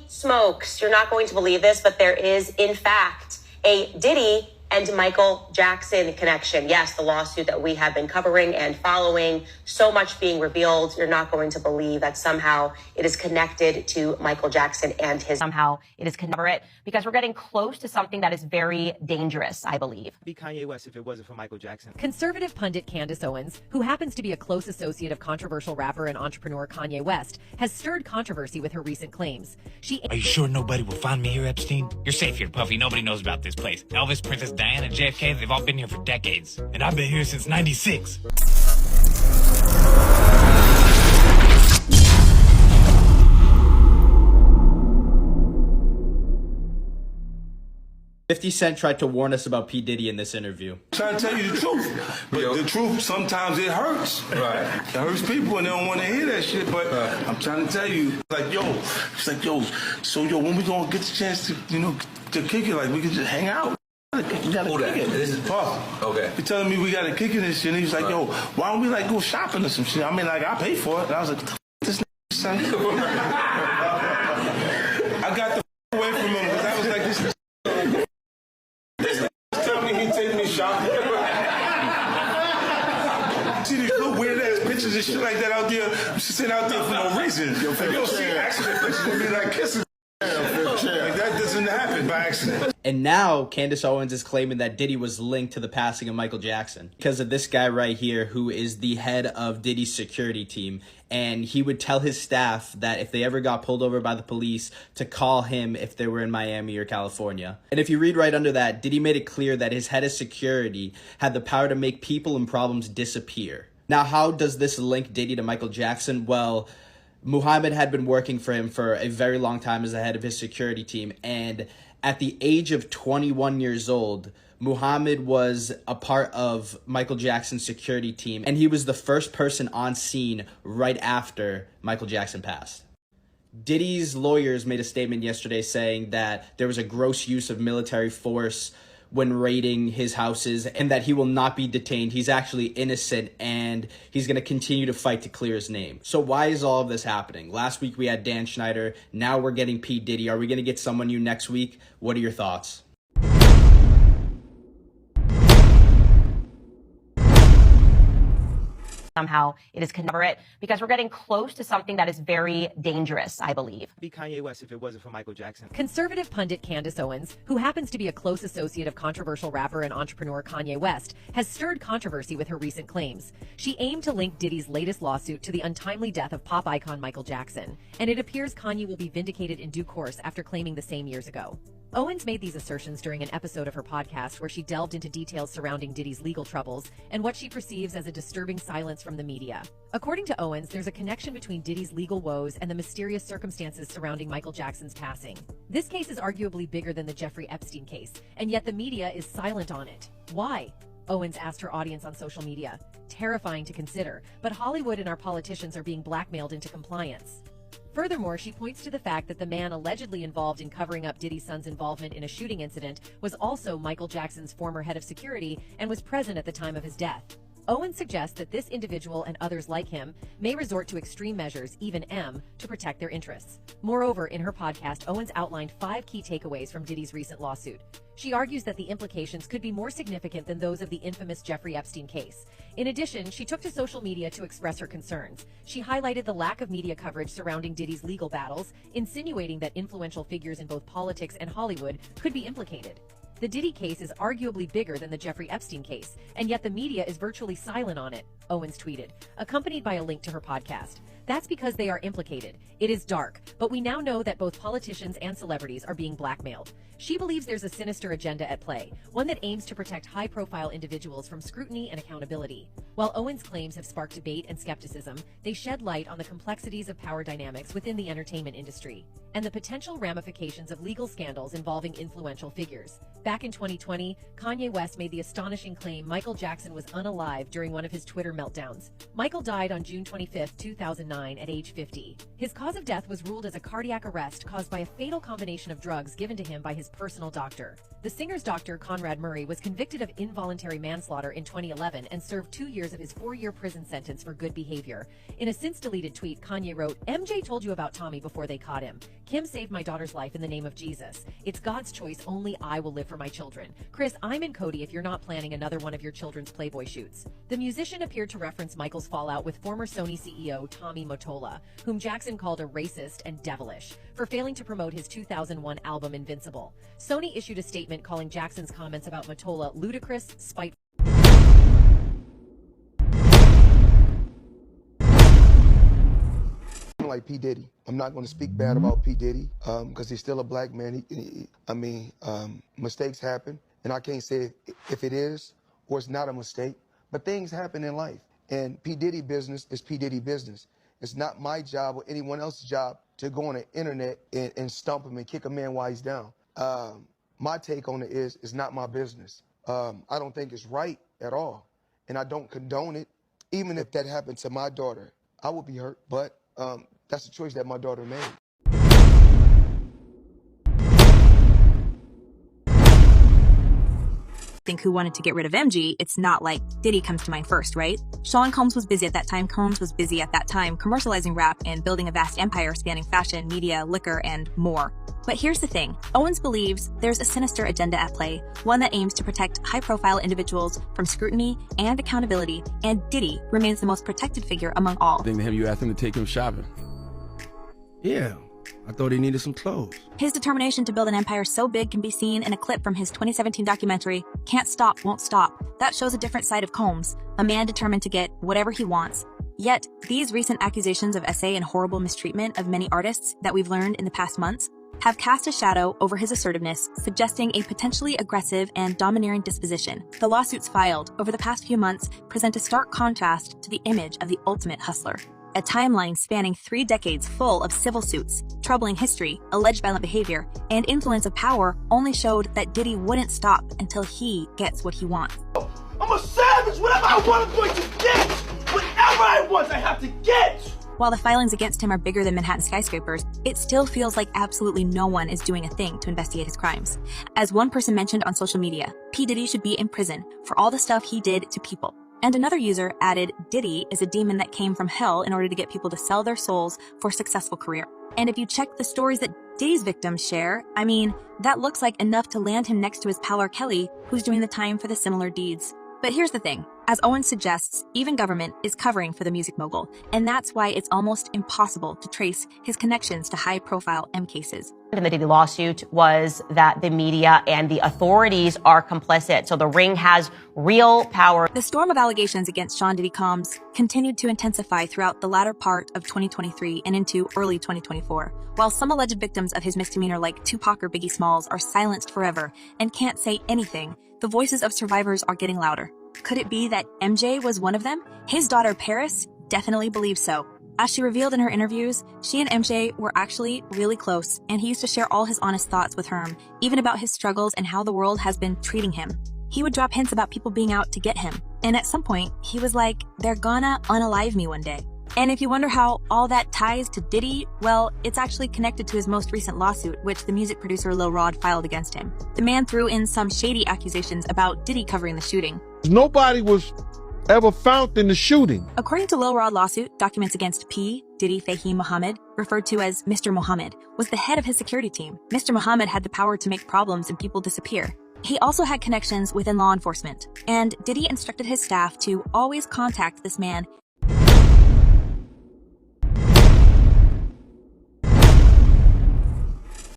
smokes, you're not going to believe this, but there is, in fact, a Diddy and Michael Jackson connection. Yes, the lawsuit that we have been covering and following, so much being revealed. You're not going to believe that somehow it is connected to Michael Jackson and his... Somehow it is connected, because we're getting close to something that is very dangerous, I believe. Be Kanye West if it wasn't for Michael Jackson. Conservative pundit Candace Owens, who happens to be a close associate of controversial rapper and entrepreneur Kanye West, has stirred controversy with her recent claims. Are you sure nobody will find me here, Epstein? You're safe here, Puffy. Nobody knows about this place. Elvis, Princess Diana, JFK, they've all been here for decades. And I've been here since '96. 50 Cent tried to warn us about P. Diddy in this interview. Trying to tell you the truth. But the truth, sometimes it hurts. Right. It hurts people and they don't want to hear that shit. But I'm trying to tell you, like, it's like, so when we gonna get the chance to, to kick it, like, we can just hang out. You gotta kick it. This is Puff. Okay. He telling me we gotta kick it and shit. And he was like, why don't we like go shopping or some shit? I mean, like, I pay for it. And I was like, what the this son? I got the away from him because I was like, this tell me he take me shopping. See these little weird ass pictures and shit like that out there. You sitting out there for no reason. You don't see accident pictures with me like kissing. Like that doesn't happen by accident. And now Candace Owens is claiming that Diddy was linked to the passing of Michael Jackson because of this guy right here, who is the head of Diddy's security team. And he would tell his staff that if they ever got pulled over by the police, to call him if they were in Miami or California. And if you read right under that, Diddy made it clear that his head of security had the power to make people and problems disappear. Now, how does this link Diddy to Michael Jackson? Well, Muhammad had been working for him for a very long time as the head of his security team. And at the age of 21 years old, Muhammad was a part of Michael Jackson's security team. And he was the first person on scene right after Michael Jackson passed. Diddy's lawyers made a statement yesterday saying that there was a gross use of military force when raiding his houses and that he will not be detained. He's actually innocent and he's going to continue to fight to clear his name. So why is all of this happening? Last week we had Dan Schneider. Now we're getting P. Diddy. Are we going to get someone new next week? What are your thoughts? Somehow it is connected, because we're getting close to something that is very dangerous, I believe. Be Kanye West if it wasn't for Michael Jackson. Conservative pundit Candace Owens, who happens to be a close associate of controversial rapper and entrepreneur Kanye West, has stirred controversy with her recent claims. She aimed to link Diddy's latest lawsuit to the untimely death of pop icon Michael Jackson, and it appears Kanye will be vindicated in due course after claiming the same years ago. Owens made these assertions during an episode of her podcast where she delved into details surrounding Diddy's legal troubles and what she perceives as a disturbing silence from the media. According to Owens, there's a connection between Diddy's legal woes and the mysterious circumstances surrounding Michael Jackson's passing. This case is arguably bigger than the Jeffrey Epstein case, and yet the media is silent on it. Why? Owens asked her audience on social media. Terrifying to consider, but Hollywood and our politicians are being blackmailed into compliance. Furthermore, she points to the fact that the man allegedly involved in covering up Diddy's son's involvement in a shooting incident was also Michael Jackson's former head of security and was present at the time of his death. Owens suggests that this individual and others like him may resort to extreme measures, even to protect their interests. Moreover, in her podcast, Owens outlined 5 key takeaways from Diddy's recent lawsuit. She argues that the implications could be more significant than those of the infamous Jeffrey Epstein case. In addition, she took to social media to express her concerns. She highlighted the lack of media coverage surrounding Diddy's legal battles, insinuating that influential figures in both politics and Hollywood could be implicated. The Diddy case is arguably bigger than the Jeffrey Epstein case, and yet the media is virtually silent on it, Owens tweeted, accompanied by a link to her podcast. That's because they are implicated. It is dark, but we now know that both politicians and celebrities are being blackmailed. She believes there's a sinister agenda at play, one that aims to protect high-profile individuals from scrutiny and accountability. While Owens' claims have sparked debate and skepticism, they shed light on the complexities of power dynamics within the entertainment industry and the potential ramifications of legal scandals involving influential figures. Back in 2020, Kanye West made the astonishing claim Michael Jackson was unalive during one of his Twitter meltdowns. Michael died on June 25, 2009. 2009 at age 50. His cause of death was ruled as a cardiac arrest caused by a fatal combination of drugs given to him by his personal doctor. The singer's doctor, Conrad Murray, was convicted of involuntary manslaughter in 2011 and served 2 years of his 4-year prison sentence for good behavior. In a since-deleted tweet, Kanye wrote, "MJ told you about Tommy before they caught him. Kim saved my daughter's life in the name of Jesus. It's God's choice. Only I will live for my children. Chris, I'm in Cody if you're not planning another one of your children's Playboy shoots." The musician appeared to reference Michael's fallout with former Sony CEO Tommy Mottola, whom Jackson called a racist and devilish, for failing to promote his 2001 album Invincible. Sony issued a statement calling Jackson's comments about Mottola ludicrous, spiteful, like P. Diddy. I'm not going to speak bad about P. Diddy because he's still a black man. Mistakes happen, and I can't say if it is or it's not a mistake, but things happen in life. And P. Diddy business is P. Diddy business. It's not my job or anyone else's job to go on the internet and stump him and kick a man while he's down. My take on it is it's not my business. I don't think it's right at all, and I don't condone it. Even if that happened to my daughter, I would be hurt, but that's a choice that my daughter made. Think who wanted to get rid of MG, it's not like Diddy comes to mind first, right? Sean Combs was busy at that time. Combs was busy at that time commercializing rap and building a vast empire spanning fashion, media, liquor, and more. But here's the thing. Owens believes there's a sinister agenda at play, one that aims to protect high-profile individuals from scrutiny and accountability, and Diddy remains the most protected figure among all. Have you asked him to take him shopping? Yeah, I thought he needed some clothes. His determination to build an empire so big can be seen in a clip from his 2017 documentary, Can't Stop, Won't Stop. That shows a different side of Combs, a man determined to get whatever he wants. Yet, these recent accusations of SA and horrible mistreatment of many artists that we've learned in the past months have cast a shadow over his assertiveness, suggesting a potentially aggressive and domineering disposition. The lawsuits filed over the past few months present a stark contrast to the image of the ultimate hustler. A timeline spanning 3 decades full of civil suits, troubling history, alleged violent behavior, and influence of power only showed that Diddy wouldn't stop until he gets what he wants. I'm a savage. Whatever I want, I'm going to get. Whatever I want, I have to get. While the filings against him are bigger than Manhattan skyscrapers, it still feels like absolutely no one is doing a thing to investigate his crimes. As one person mentioned on social media, P. Diddy should be in prison for all the stuff he did to people. And another user added, Diddy is a demon that came from hell in order to get people to sell their souls for a successful career. And if you check the stories that Diddy's victims share, I mean, that looks like enough to land him next to his pal R. Kelly, who's doing the time for the similar deeds. But here's the thing. As Owen suggests, even government is covering for the music mogul, and that's why it's almost impossible to trace his connections to high-profile M cases. In the Diddy lawsuit was that the media and the authorities are complicit. So the ring has real power. The storm of allegations against Sean Diddy Combs continued to intensify throughout the latter part of 2023 and into early 2024. While some alleged victims of his misdemeanor like Tupac or Biggie Smalls are silenced forever and can't say anything, the voices of survivors are getting louder. Could it be that MJ was one of them? His daughter Paris definitely believes so. As she revealed in her interviews, she and MJ were actually really close, and he used to share all his honest thoughts with Herm, even about his struggles and how the world has been treating him. He would drop hints about people being out to get him, and at some point, he was like, they're gonna unalive me one day. And if you wonder how all that ties to Diddy, well, it's actually connected to his most recent lawsuit, which the music producer Lil Rod filed against him. The man threw in some shady accusations about Diddy covering the shooting. Nobody was ever found in the shooting. According to Lil Rod lawsuit, documents against P. Diddy Fahim Muhammad, referred to as Mr. Muhammad, was the head of his security team. Mr. Muhammad had the power to make problems and people disappear. He also had connections within law enforcement, and Diddy instructed his staff to always contact this man.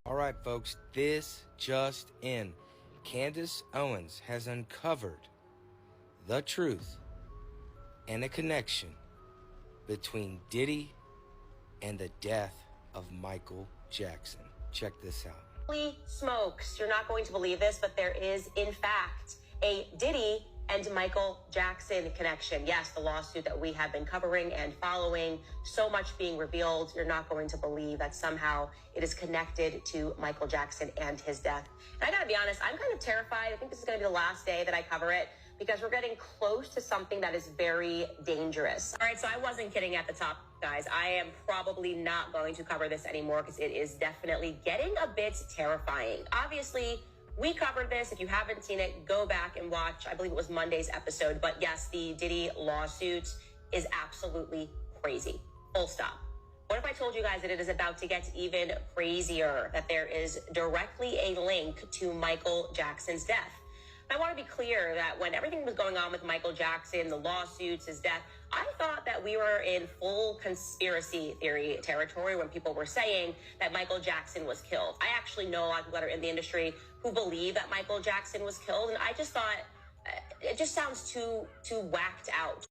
All right, folks, this just in. Candace Owens has uncovered the truth and a connection between Diddy and the death of Michael Jackson. Check this out. Holy smokes, you're not going to believe this, but there is, in fact, a Diddy and Michael Jackson connection. Yes, the lawsuit that we have been covering and following, so much being revealed. You're not going to believe that somehow it is connected to Michael Jackson and his death. And I gotta be honest, I'm kind of terrified. I think this is gonna be the last day that I cover it. because we're getting close to something that is very dangerous. All right, so I wasn't kidding at the top, guys. I am probably not going to cover this anymore because it is definitely getting a bit terrifying. Obviously, we covered this. If you haven't seen it, go back and watch. I believe it was Monday's episode. But yes, the Diddy lawsuit is absolutely crazy. Full stop. What if I told you guys that it is about to get even crazier, that there is directly a link to Michael Jackson's death? I want to be clear that when everything was going on with Michael Jackson, the lawsuits, his death, I thought that we were in full conspiracy theory territory when people were saying that Michael Jackson was killed. I actually know a lot of people that are in the industry who believe that Michael Jackson was killed, and I just thought it just sounds too whacked out.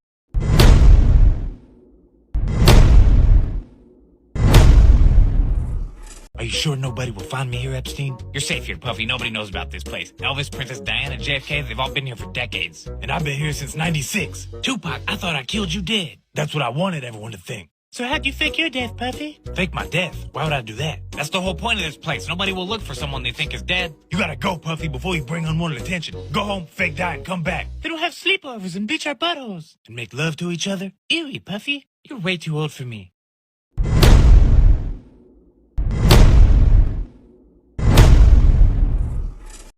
Are you sure nobody will find me here, Epstein? You're safe here, Puffy. Nobody knows about this place. Elvis, Princess Diana, and JFK, they've all been here for decades. And I've been here since '96. Tupac, I thought I killed you dead. That's what I wanted everyone to think. So how'd you fake your death, Puffy? Fake my death? Why would I do that? That's the whole point of this place. Nobody will look for someone they think is dead. You gotta go, Puffy, before you bring unwanted attention. Go home, fake die, and come back. Then we'll have sleepovers and bitch our buttholes. And make love to each other. Ew, Puffy. You're way too old for me.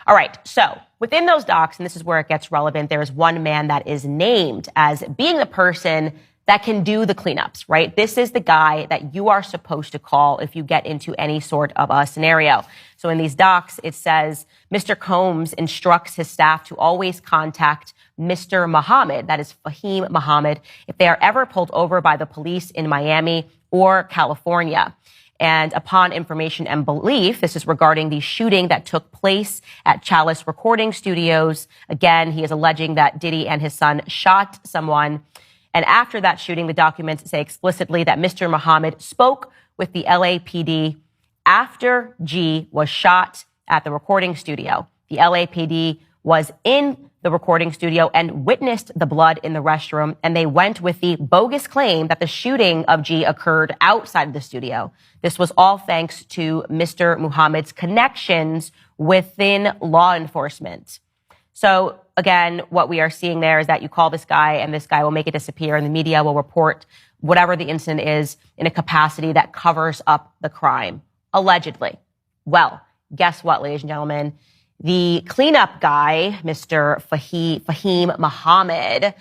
All right, so within those docs, and this is where it gets relevant, there is one man that is named as being the person that can do the cleanups, right? This is the guy that you are supposed to call if you get into any sort of a scenario. So in these docs, it says, Mr. Combs instructs his staff to always contact Mr. Muhammad, that is Fahim Muhammad, if they are ever pulled over by the police in Miami or California. And upon information and belief, this is regarding the shooting that took place at Chalice Recording Studios. Again, he is alleging that Diddy and his son shot someone. And after that shooting, the documents say explicitly that Mr. Muhammad spoke with the LAPD after G was shot at the recording studio. The LAPD was in the recording studio and witnessed the blood in the restroom, and they went with the bogus claim that the shooting of G occurred outside of the studio. This was all thanks to Mr. Muhammad's connections within law enforcement. So again, what we are seeing there is that you call this guy and this guy will make it disappear, and the media will report whatever the incident is in a capacity that covers up the crime, allegedly. Well, guess what, ladies and gentlemen? The cleanup guy, Mr. Fahim Muhammad,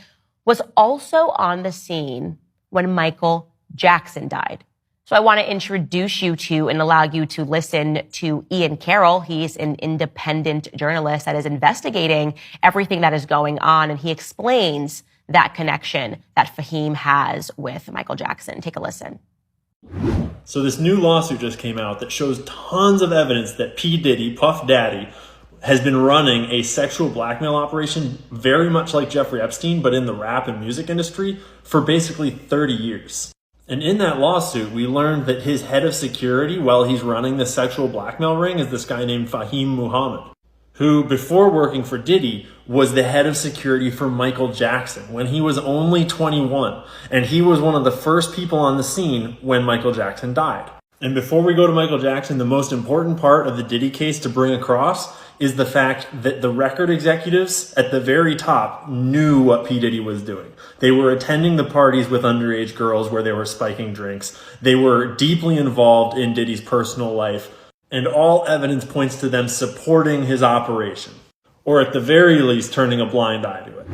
was also on the scene when Michael Jackson died. So I want to introduce you to and allow you to listen to Ian Carroll. He's an independent journalist that is investigating everything that is going on, and he explains that connection that Fahim has with Michael Jackson. Take a listen. So this new lawsuit just came out that shows tons of evidence that P. Diddy, Puff Daddy, has been running a sexual blackmail operation very much like Jeffrey Epstein, but in the rap and music industry for basically 30 years. And in that lawsuit, we learned that his head of security while he's running the sexual blackmail ring is this guy named Fahim Muhammad, who before working for Diddy was the head of security for Michael Jackson when he was only 21. And he was one of the first people on the scene when Michael Jackson died. And before we go to Michael Jackson, the most important part of the Diddy case to bring across is the fact that the record executives at the very top knew what P. Diddy was doing. They were attending the parties with underage girls where they were spiking drinks. They were deeply involved in Diddy's personal life, and all evidence points to them supporting his operation, or at the very least turning a blind eye to it.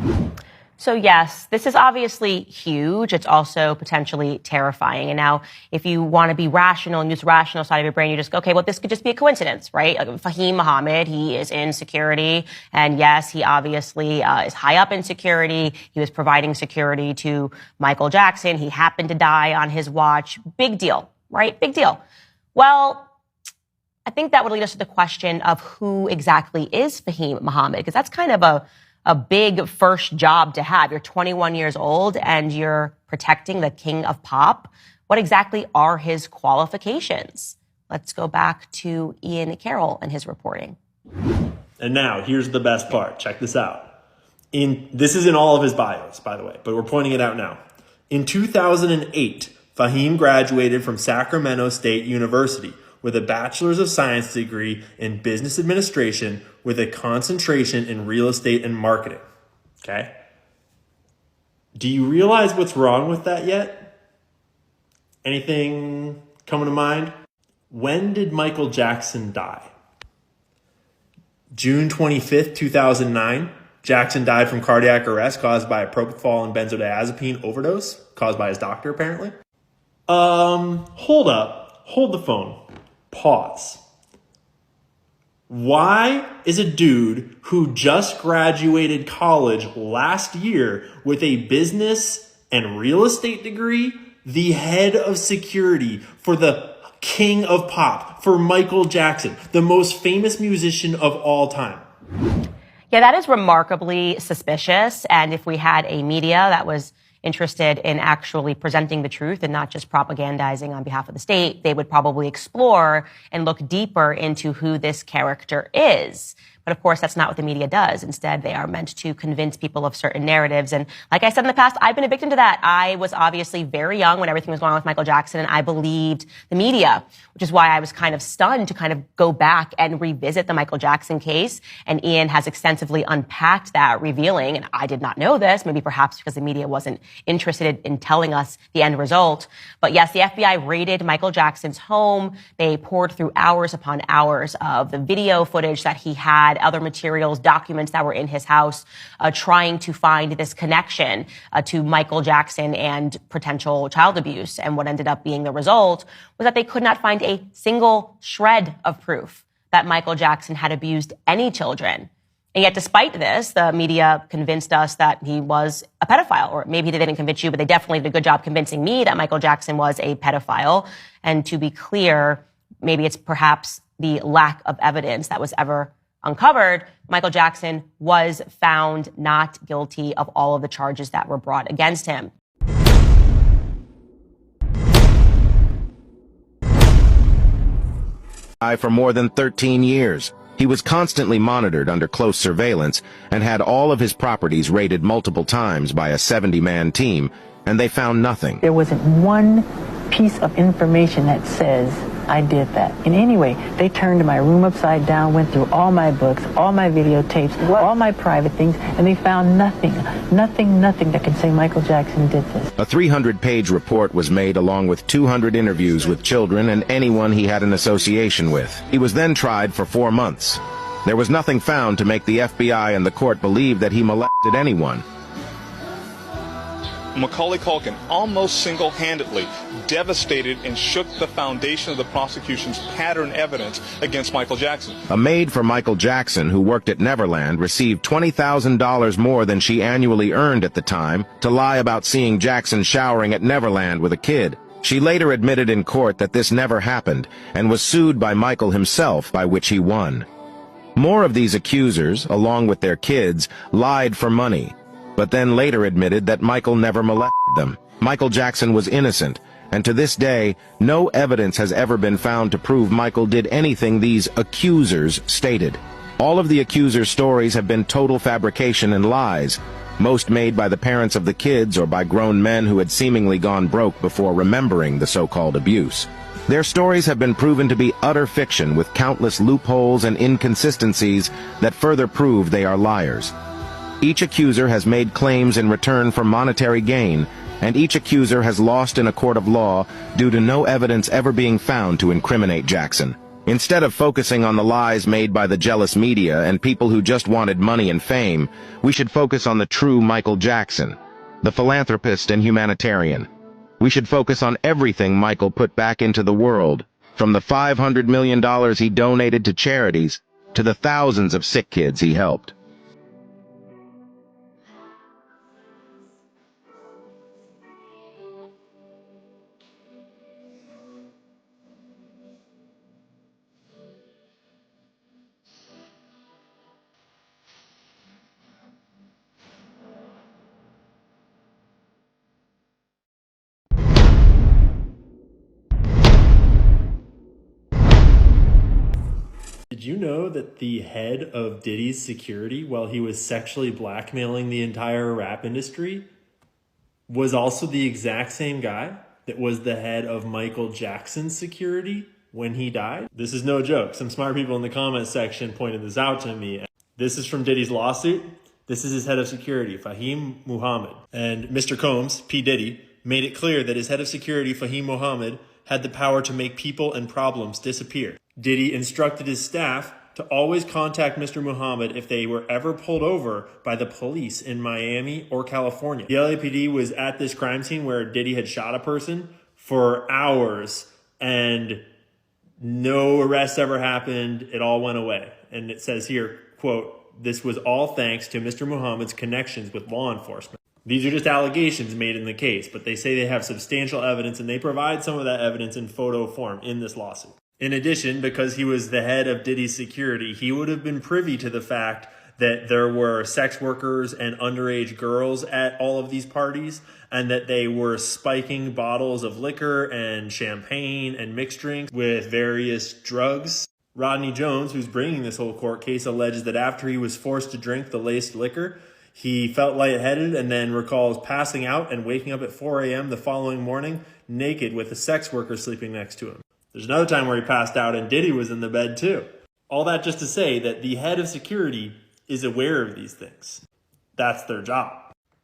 So yes, this is obviously huge. It's also potentially terrifying. And now if you want to be rational and use the rational side of your brain, you just go, okay, well, this could just be a coincidence, right? Like Fahim Muhammad, he is in security. And yes, he obviously is high up in security. He was providing security to Michael Jackson. He happened to die on his watch. Big deal, right? Big deal. Well, I think that would lead us to the question of who exactly is Fahim Muhammad, because that's kind of a big first job to have. You're 21 years old and you're protecting the king of pop. What exactly are his qualifications? Let's go back to Ian Carroll and his reporting. And now, here's the best part. Check this out. This is in all of his bios, by the way, but we're pointing it out now. In 2008, Fahim graduated from Sacramento State University with a Bachelor's of Science degree in Business Administration with a concentration in real estate and marketing. Okay? Do you realize what's wrong with that yet? Anything coming to mind? When did Michael Jackson die? June 25th, 2009. Jackson died from cardiac arrest caused by a propofol and benzodiazepine overdose, caused by his doctor, apparently. Hold up. Hold the phone. Pause. Why is a dude who just graduated college last year with a business and real estate degree the head of security for the king of pop, for Michael Jackson, the most famous musician of all time? Yeah, that is remarkably suspicious. And if we had a media that was interested in actually presenting the truth and not just propagandizing on behalf of the state, they would probably explore and look deeper into who this character is. But of course, that's not what the media does. Instead, they are meant to convince people of certain narratives. And like I said in the past, I've been a victim to that. I was obviously very young when everything was going on with Michael Jackson, and I believed the media, which is why I was kind of stunned to kind of go back and revisit the Michael Jackson case. And Ian has extensively unpacked that, revealing, and I did not know this, maybe perhaps because the media wasn't interested in telling us the end result. But yes, the FBI raided Michael Jackson's home. They poured through hours upon hours of the video footage that he had, other materials, documents that were in his house, trying to find this connection to Michael Jackson and potential child abuse. And what ended up being the result was that they could not find a single shred of proof that Michael Jackson had abused any children. And yet, despite this, the media convinced us that he was a pedophile. Or maybe they didn't convince you, but they definitely did a good job convincing me that Michael Jackson was a pedophile. And to be clear, maybe it's perhaps the lack of evidence that was ever uncovered. Michael Jackson was found not guilty of all of the charges that were brought against him. For more than 13 years. He was constantly monitored under close surveillance and had all of his properties raided multiple times by a 70-man team, and they found nothing. There wasn't one piece of information that says I did that. In any way, they turned my room upside down, went through all my books, all my videotapes, all my private things, and they found nothing that can say Michael Jackson did this. A 300-page report was made along with 200 interviews with children and anyone he had an association with. He was then tried for 4 months. There was nothing found to make the FBI and the court believe that he molested anyone. Macaulay Culkin almost single-handedly devastated and shook the foundation of the prosecution's pattern evidence against Michael Jackson. A maid for Michael Jackson who worked at Neverland received $20,000 more than she annually earned at the time to lie about seeing Jackson showering at Neverland with a kid. She later admitted in court that this never happened and was sued by Michael himself, by which he won. More of these accusers, along with their kids, lied for money, but then later admitted that Michael never molested them. Michael Jackson was innocent, and to this day, no evidence has ever been found to prove Michael did anything these accusers stated. All of the accusers' stories have been total fabrication and lies, most made by the parents of the kids or by grown men who had seemingly gone broke before remembering the so-called abuse. Their stories have been proven to be utter fiction with countless loopholes and inconsistencies that further prove they are liars. Each accuser has made claims in return for monetary gain, and each accuser has lost in a court of law due to no evidence ever being found to incriminate Jackson. Instead of focusing on the lies made by the jealous media and people who just wanted money and fame, we should focus on the true Michael Jackson, the philanthropist and humanitarian. We should focus on everything Michael put back into the world, from the $500 million he donated to charities to the thousands of sick kids he helped. Did you know that the head of Diddy's security, while he was sexually blackmailing the entire rap industry, was also the exact same guy that was the head of Michael Jackson's security when he died? This is no joke. Some smart people in the comments section pointed this out to me. This is from Diddy's lawsuit. This is his head of security, Fahim Muhammad. And Mr. Combs, P. Diddy, made it clear that his head of security, Fahim Muhammad, had the power to make people and problems disappear. Diddy instructed his staff to always contact Mr. Muhammad if they were ever pulled over by the police in Miami or California. The LAPD was at this crime scene where Diddy had shot a person for hours and no arrests ever happened. It all went away. And it says here, quote, "This was all thanks to Mr. Muhammad's connections with law enforcement." These are just allegations made in the case, but they say they have substantial evidence, and they provide some of that evidence in photo form in this lawsuit. In addition, because he was the head of Diddy's security, he would have been privy to the fact that there were sex workers and underage girls at all of these parties, and that they were spiking bottles of liquor and champagne and mixed drinks with various drugs. Rodney Jones, who's bringing this whole court case, alleges that after he was forced to drink the laced liquor, he felt lightheaded and then recalls passing out and waking up at 4 a.m. the following morning naked with a sex worker sleeping next to him. There's another time where he passed out and Diddy was in the bed too. All that just to say that the head of security is aware of these things. That's their job.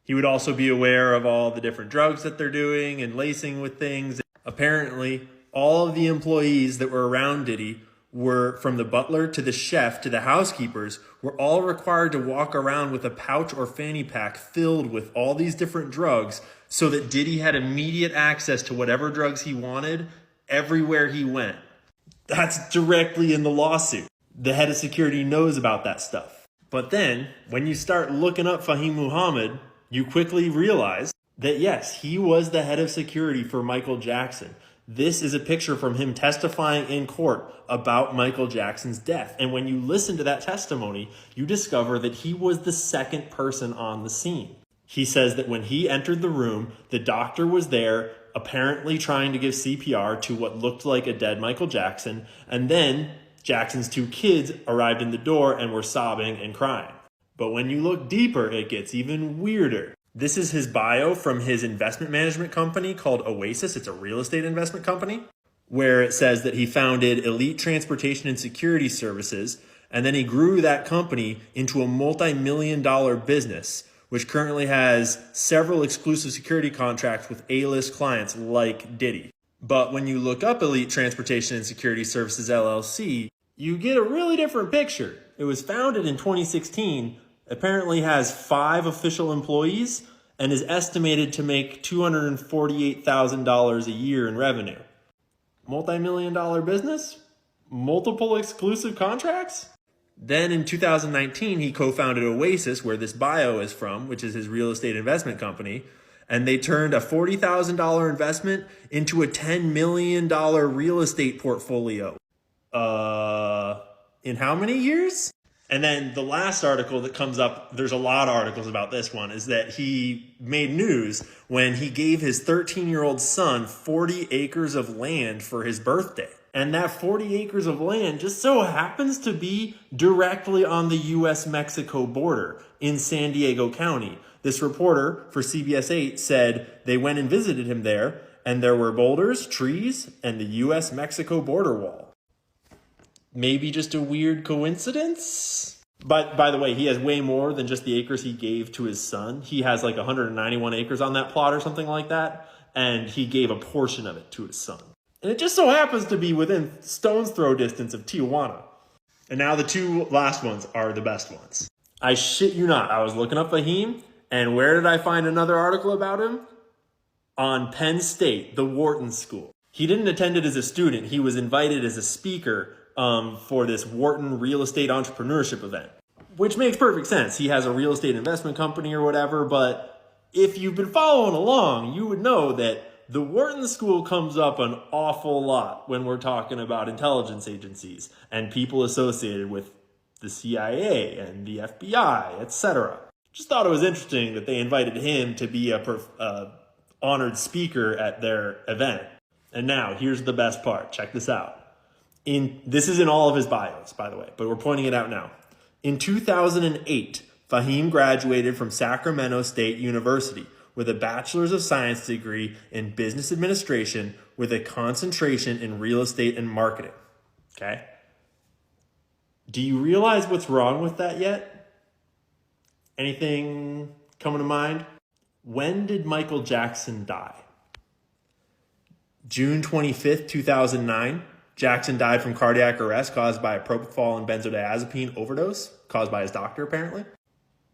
He would also be aware of all the different drugs that they're doing and lacing with things. Apparently, all of the employees that were around Diddy were, from the butler to the chef to the housekeepers, were all required to walk around with a pouch or fanny pack filled with all these different drugs so that Diddy had immediate access to whatever drugs he wanted everywhere he went. That's directly in the lawsuit. The head of security knows about that stuff. But then, when you start looking up Fahim Muhammad, you quickly realize that yes, he was the head of security for Michael Jackson. This is a picture from him testifying in court about Michael Jackson's death. And when you listen to that testimony, you discover that he was the second person on the scene. He says that when he entered the room, the doctor was there, apparently trying to give CPR to what looked like a dead Michael Jackson. And then Jackson's two kids arrived in the door and were sobbing and crying. But when you look deeper, it gets even weirder. This is his bio from his investment management company called Oasis. It's a real estate investment company, where it says that he founded Elite Transportation and Security Services, and then he grew that company into a multi-million-dollar business, which currently has several exclusive security contracts with A-list clients like Diddy. But when you look up Elite Transportation and Security Services LLC, you get a really different picture. It was founded in 2016, apparently has 5 official employees, and is estimated to make $248,000 a year in revenue. Multi-million-dollar business? Multiple exclusive contracts? Then in 2019, he co-founded Oasis, where this bio is from, which is his real estate investment company, and they turned a $40,000 investment into a $10 million real estate portfolio. In how many years? And then the last article that comes up, there's a lot of articles about this one, is that he made news when he gave his 13-year-old son 40 acres of land for his birthday. And that 40 acres of land just so happens to be directly on the U.S.-Mexico border in San Diego County. This reporter for CBS 8 said they went and visited him there, and there were boulders, trees, and the U.S.-Mexico border wall. Maybe just a weird coincidence? But by the way, he has way more than just the acres he gave to his son. He has like 191 acres on that plot or something like that, and he gave a portion of it to his son. And it just so happens to be within stone's throw distance of Tijuana. And now the 2 last ones are the best ones. I shit you not, I was looking up Fahim, and where did I find another article about him? On Penn State, the Wharton School. He didn't attend it as a student, he was invited as a speaker for this Wharton real estate entrepreneurship event, which makes perfect sense. He has a real estate investment company or whatever, but if you've been following along, you would know that the Wharton School comes up an awful lot when we're talking about intelligence agencies and people associated with the CIA and the FBI, etc. Just thought it was interesting that they invited him to be a honored speaker at their event. And now, here's the best part. Check this out. This is in all of his bios, by the way, but we're pointing it out now. In 2008, Fahim graduated from Sacramento State University with a Bachelor's of Science degree in Business Administration with a concentration in real estate and marketing. Okay? Do you realize what's wrong with that yet? Anything coming to mind? When did Michael Jackson die? June 25th, 2009. Jackson died from cardiac arrest caused by a propofol and benzodiazepine overdose, caused by his doctor, apparently.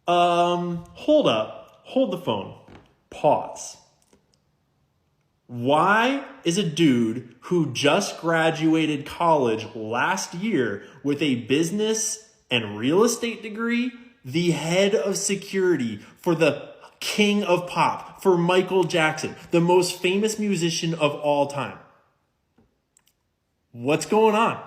Hold up. Hold the phone. Pause. Why is a dude who just graduated college last year with a business and real estate degree the head of security for the king of pop, for Michael Jackson, the most famous musician of all time? What's going on?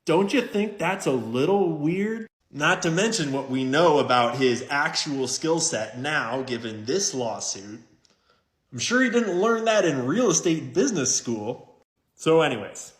Don't you think that's a little weird? Not to mention what we know about his actual skill set now, given this lawsuit. I'm sure he didn't learn that in real estate business school. So anyways,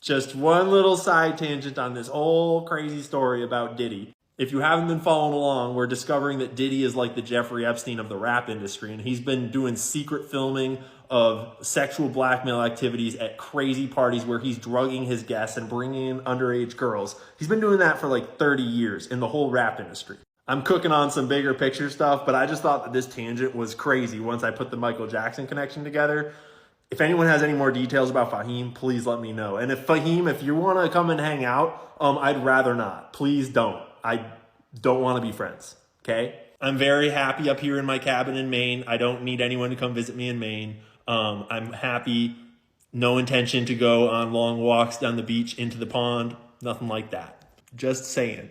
just one little side tangent on this whole crazy story about Diddy. If you haven't been following along, we're discovering that Diddy is like the Jeffrey Epstein of the rap industry, and he's been doing secret filming of sexual blackmail activities at crazy parties where he's drugging his guests and bringing in underage girls. He's been doing that for like 30 years in the whole rap industry. I'm cooking on some bigger picture stuff, but I just thought that this tangent was crazy once I put the Michael Jackson connection together. If anyone has any more details about Fahim, please let me know. And if Fahim, if you want to come and hang out, I'd rather not. Please don't. I don't want to be friends, okay? I'm very happy up here in my cabin in Maine. I don't need anyone to come visit me in Maine. I'm happy. No intention to go on long walks down the beach into the pond. Nothing like that. Just saying.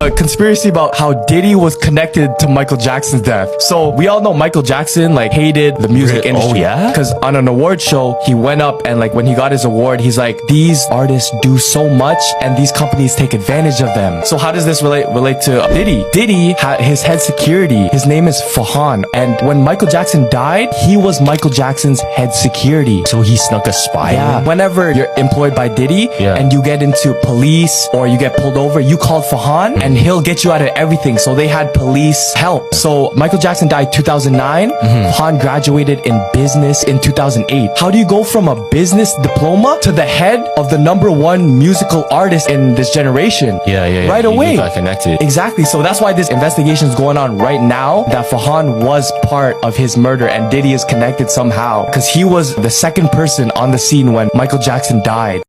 A conspiracy about how Diddy was connected to Michael Jackson's death. So we all know Michael Jackson like hated the music industry. Oh yeah? Because on an award show, he went up and like when he got his award, he's like, these artists do so much and these companies take advantage of them. So how does this relate to Diddy? Diddy had his head security. His name is Fahan. And when Michael Jackson died, he was Michael Jackson's head security. So he snuck a spy. Yeah. Whenever you're employed by Diddy and you get into police or you get pulled over, you call Fahan and he'll get you out of everything. So they had police help. So Michael Jackson died 2009. Han graduated in business in 2008. How do you go from a business diploma to the head of the #1 musical artist in this generation? Right away. You got connected. Exactly. So that's why this investigation is going on right now, that Fahan was part of his murder and Diddy is connected somehow because he was the second person on the scene when Michael Jackson died.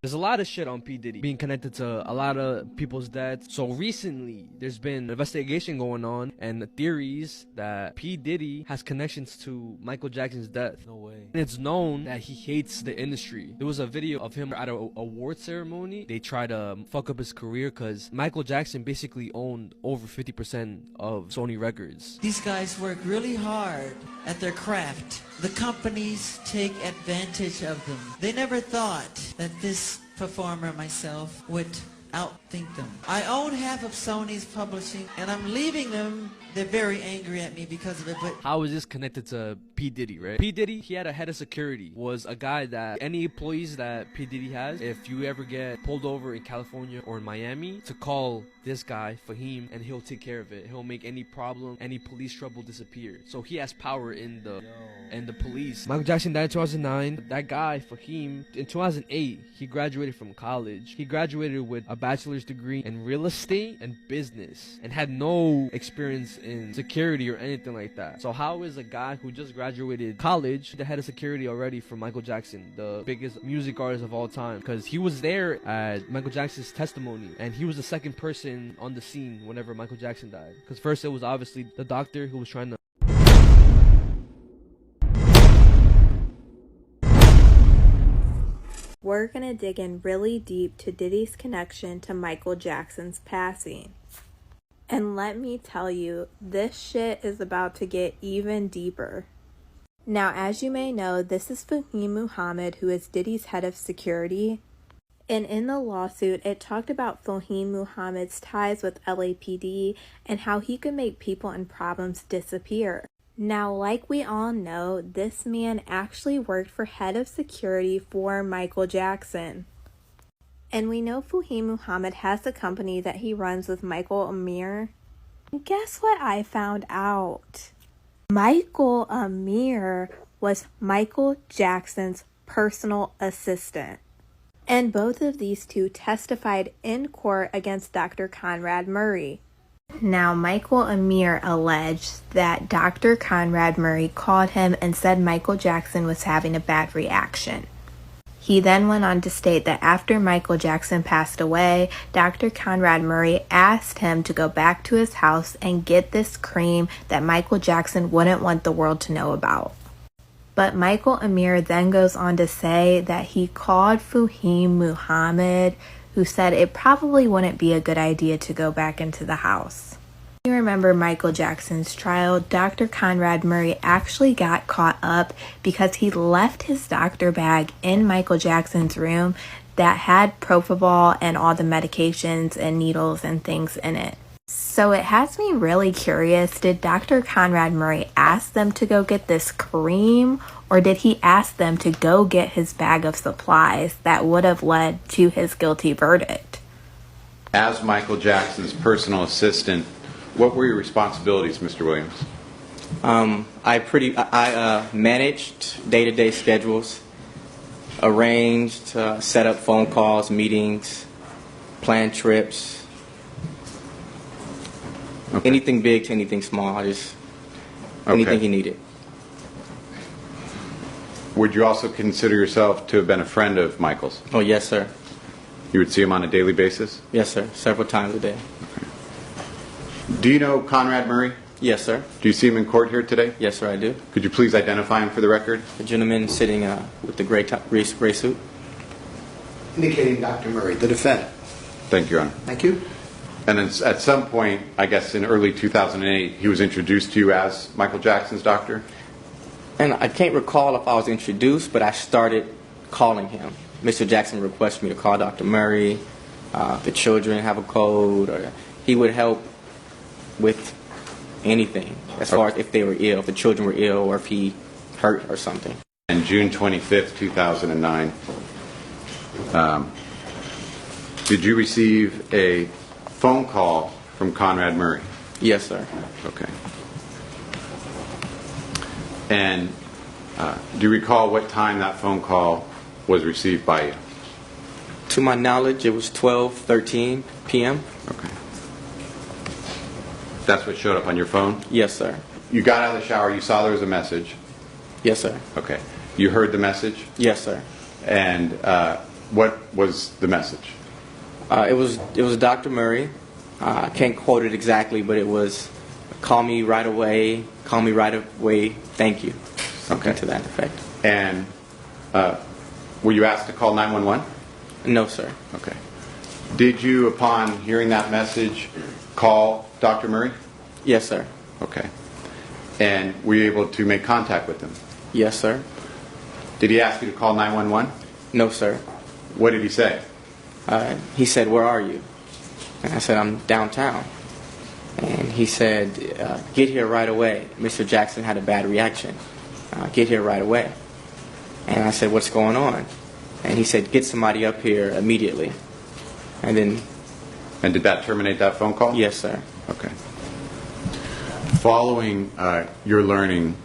There's a lot of shit on P. Diddy being connected to a lot of people's deaths. So recently, there's been an investigation going on and the theories that P. Diddy has connections to Michael Jackson's death. No way. And it's known that he hates the industry. There was a video of him at an award ceremony. They try to fuck up his career because Michael Jackson basically owned over 50% of Sony Records. These guys work really hard at their craft. The companies take advantage of them. They never thought that this performer, myself, would outthink them. I own half of Sony's publishing and I'm leaving them. They're very angry at me because of it, but how is this connected to P. Diddy, right? P. Diddy, he had a head of security, was a guy that any employees that P. Diddy has, if you ever get pulled over in California or in Miami, to call this guy, Fahim, and he'll take care of it. He'll make any problem, any police trouble disappear. So he has power in the police. Michael Jackson died in 2009. That guy, Fahim, in 2008, he graduated from college. He graduated with a bachelor's degree in real estate and business and had no experience in security or anything like that. So how is a guy who just graduated college the head of security already for Michael Jackson, the biggest music artist of all time? Because he was there at Michael Jackson's testimony and he was the second person on the scene whenever Michael Jackson died. Because first it was obviously the doctor who was trying to We're going to dig in really deep to Diddy's connection to Michael Jackson's passing. And let me tell you, this shit is about to get even deeper. Now, as you may know, this is Fahim Muhammad, who is Diddy's head of security. And in the lawsuit, it talked about Fahim Muhammad's ties with LAPD and how he could make people and problems disappear. Now, like we all know, this man actually worked for head of security for Michael Jackson. And we know Fahim Muhammad has a company that he runs with Michael Amir. And guess what I found out? Michael Amir was Michael Jackson's personal assistant. And both of these two testified in court against Dr. Conrad Murray. Now, Michael Amir alleged that Dr. Conrad Murray called him and said Michael Jackson was having a bad reaction. He then went on to state that after Michael Jackson passed away, Dr. Conrad Murray asked him to go back to his house and get this cream that Michael Jackson wouldn't want the world to know about. But Michael Amir then goes on to say that he called Fahim Muhammad, who said it probably wouldn't be a good idea to go back into the house. You remember Michael Jackson's trial, Dr. Conrad Murray actually got caught up because he left his doctor bag in Michael Jackson's room that had propofol and all the medications and needles and things in it. So it has me really curious, did Dr. Conrad Murray ask them to go get this cream, or did he ask them to go get his bag of supplies that would have led to his guilty verdict? As Michael Jackson's personal assistant, what were your responsibilities, Mr. Williams? I managed day-to-day schedules, arranged, set up phone calls, meetings, planned trips. Okay. Anything big to anything small, anything he needed. Would you also consider yourself to have been a friend of Michael's? Oh, yes, sir. You would see him on a daily basis? Yes, sir. Several times a day. Okay. Do you know Conrad Murray? Yes, sir. Do you see him in court here today? Yes, sir, I do. Could you please identify him for the record? The gentleman sitting with the gray suit. Indicating Dr. Murray, the defendant. Thank you, Your Honor. Thank you. And then at some point, I guess in early 2008, he was introduced to you as Michael Jackson's doctor? And I can't recall if I was introduced, but I started calling him. Mr. Jackson requested me to call Dr. Murray. The children have a code, or he would help with anything as far as if they were ill, if the children were ill, or if he hurt or something. And June 25th, 2009, did you receive a phone call from Conrad Murray? Yes, sir. Okay. And do you recall what time that phone call was received by you? To my knowledge, it was 12:13 p.m. Okay. That's what showed up on your phone? Yes, sir. You got out of the shower, you saw there was a message? Yes, sir. Okay. You heard the message? Yes, sir. And what was the message? It was Dr. Murray. I can't quote it exactly, but it was, call me right away, thank you. Something to that effect. And were you asked to call 911? No, sir. Okay. Did you, upon hearing that message, call Dr. Murray? Yes, sir. Okay. And were you able to make contact with him? Yes, sir. Did he ask you to call 911? No, sir. What did he say? He said, where are you? And I said, I'm downtown. And he said, get here right away. Mr. Jackson had a bad reaction. Get here right away. And I said, what's going on? And he said, get somebody up here immediately. And then... And did that terminate that phone call? Yes, sir. Okay. Following your learning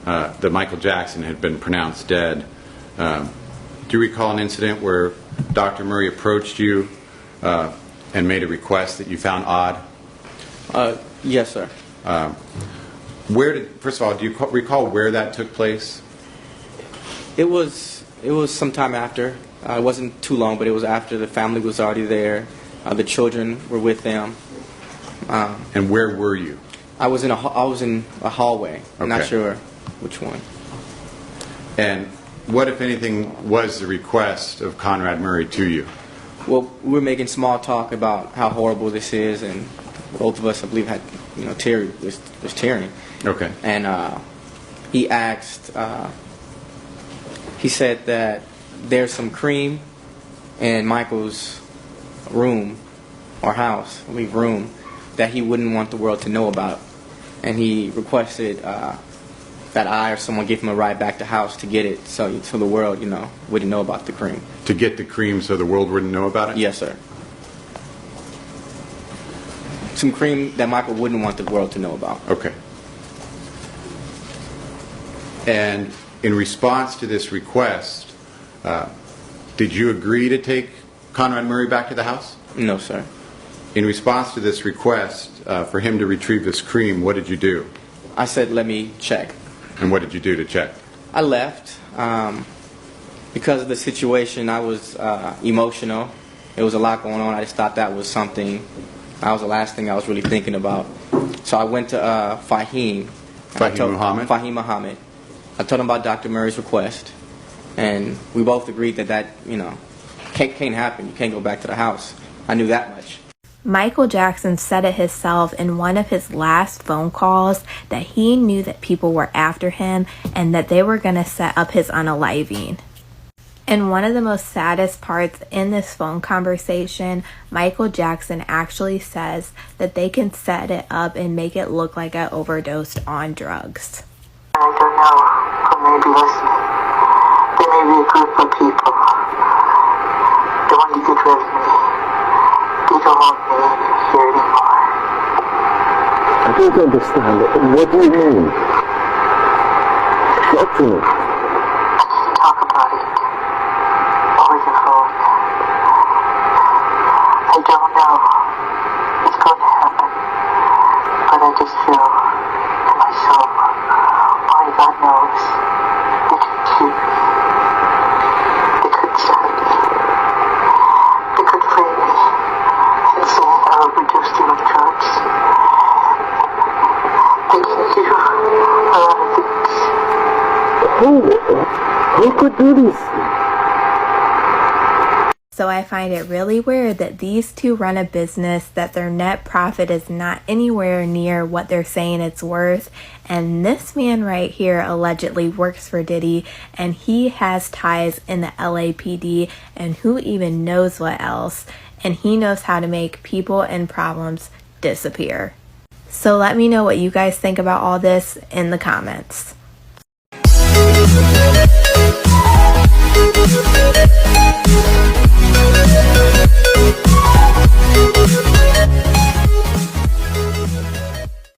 that Michael Jackson had been pronounced dead, do you recall an incident where Dr. Murray approached you and made a request that you found odd? Yes, sir. First of all, do you recall where that took place? It was sometime after. It wasn't too long, but it was after the family was already there. The children were with them. And where were you? I was in a hallway. Okay. I'm not sure which one. And what, if anything, was the request of Conrad Murray to you? Well, we were making small talk about how horrible this is, and both of us, I believe, had was tearing. Okay. And he asked. He said that there's some cream in Michael's room or house, I believe room, that he wouldn't want the world to know about, and he requested that I or someone give him a ride back to house to get it, so the world, wouldn't know about the cream. To get the cream so the world wouldn't know about it? Yes, sir. Some cream that Michael wouldn't want the world to know about. Okay. And in response to this request, did you agree to take Conrad Murray back to the house? No, sir. In response to this request for him to retrieve this cream, what did you do? I said, let me check. And what did you do to check? I left. Because of the situation, I was emotional. There was a lot going on. I just thought that was something, that was the last thing I was really thinking about. So I went to Fahim. Fahim Muhammad. I told him about Dr. Murray's request. And we both agreed that can't happen. You can't go back to the house. I knew that much. Michael Jackson said it himself in one of his last phone calls that he knew that people were after him and that they were going to set up his unaliving. And one of the most saddest parts in this phone conversation, Michael Jackson actually says that they can set it up and make it look like I overdosed on drugs. I don't know who may be listening. There may be a group of people that want to get rid of me. They don't want me here anymore. I don't understand. What do you mean? Talk to me. I can't talk about it over the phone. I don't know what's going to happen, but I just feel in my soul, only God knows, they could keep me. They could stop me. They could free me and say I overdosed on drugs. They can do a lot of things. Who could do this? So I find it really weird that these two run a business that their net profit is not anywhere near what they're saying it's worth. And this man right here allegedly works for Diddy and he has ties in the LAPD and who even knows what else. And he knows how to make people and problems disappear. So let me know what you guys think about all this in the comments. We'll be right back.